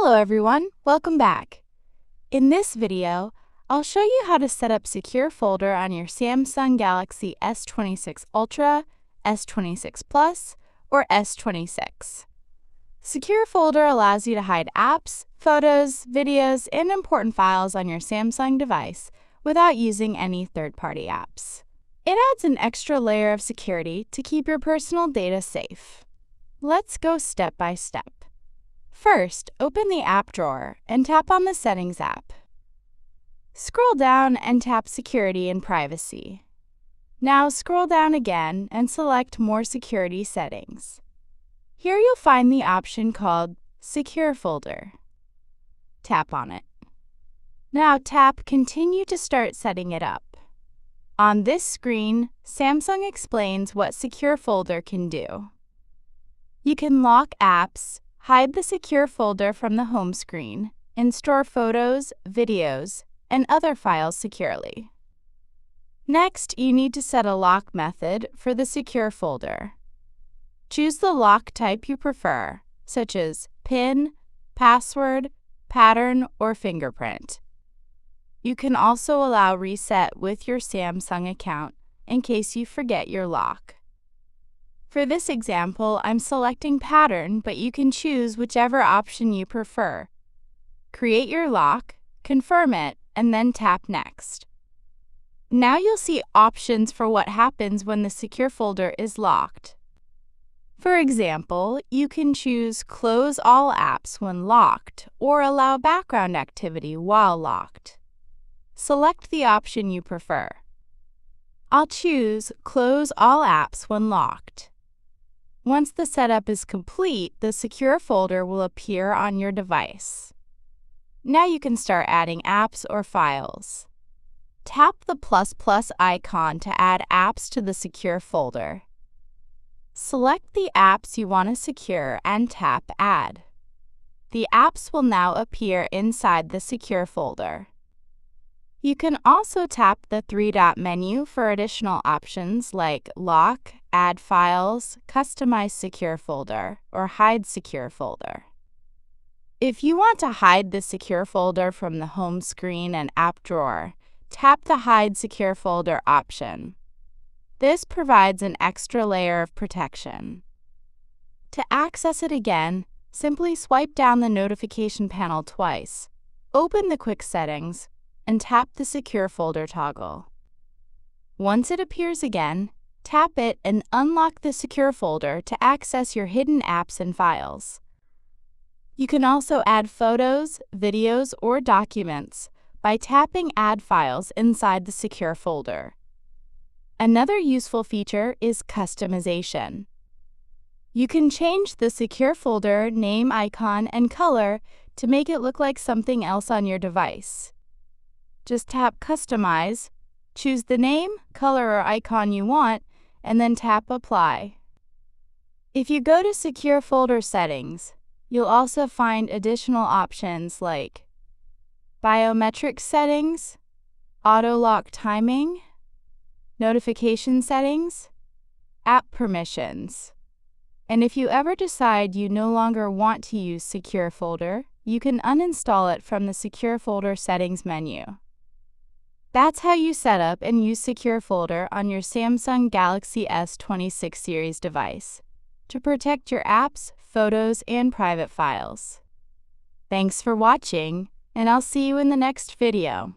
Hello everyone, welcome back. In this video, I'll show you how to set up Secure Folder on your Samsung Galaxy S26 Ultra, S26 Plus, or S26. Secure Folder allows you to hide apps, photos, videos, and important files on your Samsung device without using any third-party apps. It adds an extra layer of security to keep your personal data safe. Let's go step by step. First, open the app drawer and tap on the Settings app. Scroll down and tap Security and Privacy. Now scroll down again and select More Security Settings. Here you'll find the option called Secure Folder. Tap on it. Now tap Continue to start setting it up. On this screen, Samsung explains what Secure Folder can do. You can lock apps, hide the secure folder from the home screen, and store photos, videos, and other files securely. Next, you need to set a lock method for the secure folder. Choose the lock type you prefer, such as PIN, password, pattern, or fingerprint. You can also allow reset with your Samsung account in case you forget your lock. For this example, I'm selecting pattern, but you can choose whichever option you prefer. Create your lock, confirm it, and then tap Next. Now you'll see options for what happens when the secure folder is locked. For example, you can choose Close all apps when locked or allow background activity while locked. Select the option you prefer. I'll choose Close all apps when locked. Once the setup is complete, the secure folder will appear on your device. Now you can start adding apps or files. Tap the ++ icon to add apps to the secure folder. Select the apps you want to secure and tap Add. The apps will now appear inside the secure folder. You can also tap the three-dot menu for additional options like Lock, Add Files, Customize Secure Folder, or Hide Secure Folder. If you want to hide the secure folder from the home screen and app drawer, tap the Hide Secure Folder option. This provides an extra layer of protection. To access it again, simply swipe down the notification panel twice, open the Quick Settings, and tap the Secure Folder toggle. Once it appears again, tap it and unlock the secure folder to access your hidden apps and files. You can also add photos, videos, or documents by tapping Add Files inside the secure folder. Another useful feature is customization. You can change the secure folder name, icon, and color to make it look like something else on your device. Just tap Customize, choose the name, color, or icon you want, and then tap Apply. If you go to Secure Folder Settings, you'll also find additional options like Biometric Settings, Auto Lock Timing, Notification Settings, App Permissions. And if you ever decide you no longer want to use Secure Folder, you can uninstall it from the Secure Folder Settings menu. That's how you set up and use Secure Folder on your Samsung Galaxy S26 series device to protect your apps, photos, and private files. Thanks for watching, and I'll see you in the next video.